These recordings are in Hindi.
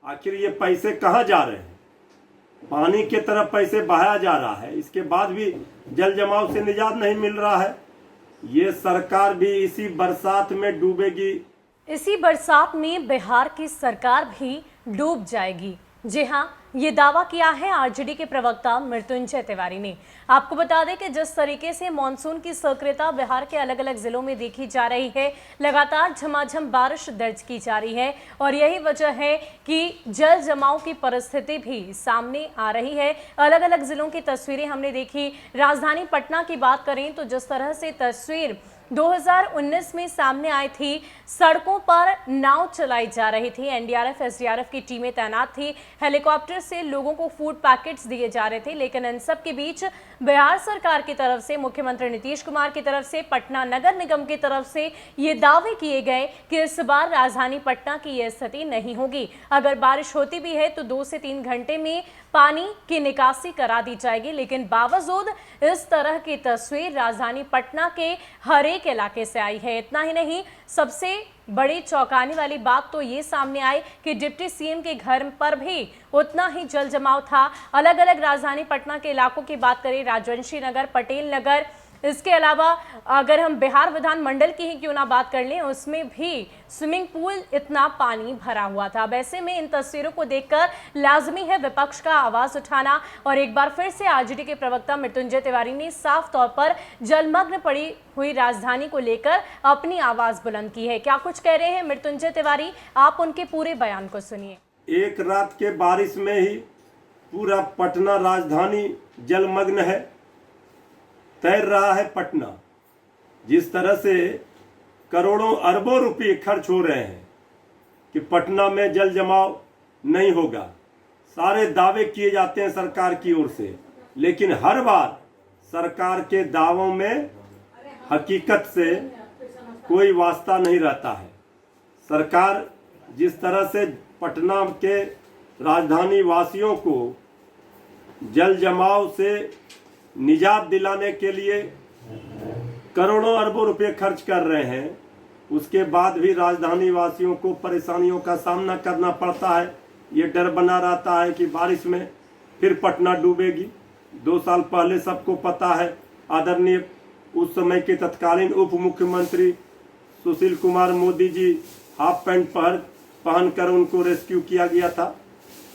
आखिर ये पैसे कहाँ जा रहे हैं? पानी की तरफ पैसे बहाया जा रहा है, इसके बाद भी जल जमाव से निजात नहीं मिल रहा है। ये सरकार भी इसी बरसात में डूबेगी। इसी बरसात में बिहार की सरकार भी डूब जाएगी। जी हाँ, ये दावा किया है आरजेडी के प्रवक्ता मृत्युंजय तिवारी ने। आपको बता दें कि जिस तरीके से मानसून की सक्रियता बिहार के अलग अलग जिलों में देखी जा रही है, लगातार झमाझम बारिश दर्ज की जा रही है और यही वजह है कि जल जमाव की परिस्थिति भी सामने आ रही है। अलग अलग जिलों की तस्वीरें हमने देखी। राजधानी पटना की बात करें तो जिस तरह से तस्वीर 2019 में सामने आई थी, सड़कों पर नाव चलाई जा रही थी, एनडीआरएफ एसडीआरएफ की टीमें तैनात थी, हेलीकॉप्टर से लोगों को फूड पैकेट्स दिए जा रहे थे। लेकिन इन सब के बीच बिहार सरकार की तरफ से, मुख्यमंत्री नीतीश कुमार की तरफ से, पटना नगर निगम की तरफ से ये दावे किए गए कि इस बार राजधानी पटना की यह स्थिति नहीं होगी। अगर बारिश होती भी है तो 2 से 3 घंटे में पानी की निकासी करा दी जाएगी। लेकिन बावजूद इस तरह की तस्वीर राजधानी पटना के हर एक इलाके से आई है। इतना ही नहीं, सबसे बड़ी चौंकाने वाली बात तो ये सामने आई कि डिप्टी सीएम के घर पर भी उतना ही जल जमाव था। अलग अलग राजधानी पटना के इलाकों की बात करें, राजवंशी नगर, पटेल नगर, इसके अलावा अगर हम बिहार विधान मंडल की ही क्यों ना बात कर लें, उसमें भी स्विमिंग पूल इतना पानी भरा हुआ था। वैसे में इन तस्वीरों को देखकर लाजमी है विपक्ष का आवाज उठाना। और एक बार फिर से आरजेडी के प्रवक्ता मृत्युंजय तिवारी ने साफ तौर पर जलमग्न पड़ी हुई राजधानी को लेकर अपनी आवाज बुलंद की है। क्या कुछ कह रहे हैं मृत्युंजय तिवारी, आप उनके पूरे बयान को सुनिए। एक रात के बारिश में ही पूरा पटना राजधानी जलमग्न है, तैर रहा है पटना। जिस तरह से करोड़ों अरबों रुपए खर्च हो रहे हैं कि पटना में जल जमाव नहीं होगा, सारे दावे किए जाते हैं सरकार की ओर से, लेकिन हर बार सरकार के दावों में हकीकत से कोई वास्ता नहीं रहता है। सरकार जिस तरह से पटना के राजधानी वासियों को जल जमाव से निजात दिलाने के लिए करोड़ों अरबों रुपए खर्च कर रहे हैं, उसके बाद भी राजधानी वासियों को परेशानियों का सामना करना पड़ता है। ये डर बना रहता है कि बारिश में फिर पटना डूबेगी। 2 साल पहले सबको पता है, आदरणीय उस समय के तत्कालीन उप मुख्यमंत्री सुशील कुमार मोदी जी हाफ पैंट पहनकर उनको रेस्क्यू किया गया था।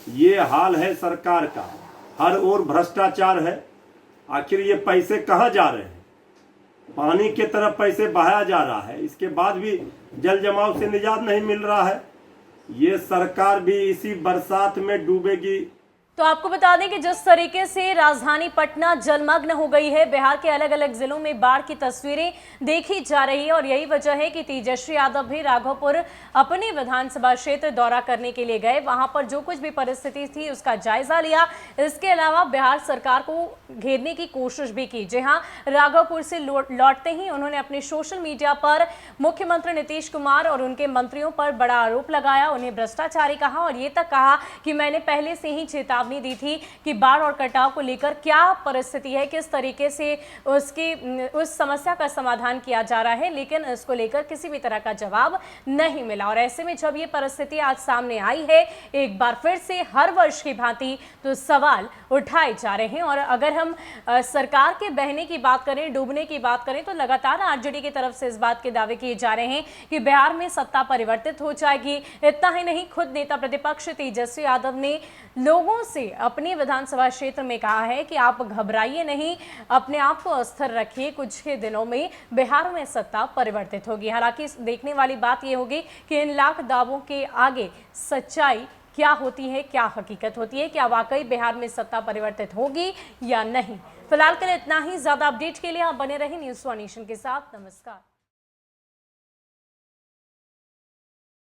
ये हाल है सरकार का, हर ओर भ्रष्टाचार है। आखिर ये पैसे कहाँ जा रहे हैं? पानी की तरफ पैसे बहाया जा रहा है, इसके बाद भी जल जमाव से निजात नहीं मिल रहा है। ये सरकार भी इसी बरसात में डूबेगी। तो आपको बता दें कि जिस तरीके से राजधानी पटना जलमग्न हो गई है, बिहार के अलग अलग जिलों में बाढ़ की तस्वीरें देखी जा रही है और यही वजह है कि तेजस्वी यादव भी राघोपुर अपने विधानसभा क्षेत्र दौरा करने के लिए गए। वहां पर जो कुछ भी परिस्थिति थी उसका जायजा लिया। इसके अलावा बिहार सरकार को घेरने की कोशिश भी की। जी हाँ, राघोपुर से लौटते ही उन्होंने अपने सोशल मीडिया पर मुख्यमंत्री नीतीश कुमार और उनके मंत्रियों पर बड़ा आरोप लगाया, उन्हें भ्रष्टाचारी कहा और ये तक कहा कि मैंने पहले से ही चेतावनी दी थी कि बाढ़ और कटाव को लेकर क्या परिस्थिति है, किस तरीके से उस समस्या का समाधान किया जा रहा है, लेकिन इसको लेकर किसी भी तरह का जवाब नहीं मिला। और ऐसे में जब ये परिस्थिति आज सामने आई है, एक बार फिर से हर वर्ष की भांति तो सवाल उठाए जा रहे हैं। और अगर हम सरकार के बहने की बात करें, डूबने की बात करें, तो लगातार आरजेडी की तरफ से इस बात के दावे किए जा रहे हैं कि बिहार में सत्ता परिवर्तित हो जाएगी। इतना ही नहीं, खुद नेता प्रतिपक्ष तेजस्वी यादव ने लोगों से अपने विधानसभा क्षेत्र में कहा है कि आप घबराइए नहीं, अपने आप को स्थिर रखिए, कुछ ही दिनों में बिहार में सत्ता परिवर्तित होगी। हालांकि देखने वाली बात यह होगी कि इन लाख दावों के आगे सच्चाई क्या होती है, क्या हकीकत होती है, क्या वाकई बिहार में सत्ता परिवर्तित होगी या नहीं। फिलहाल के लिए इतना ही। ज्यादा अपडेट के लिए आप बने रहें न्यूज़ 1 नेशन के साथ। नमस्कार।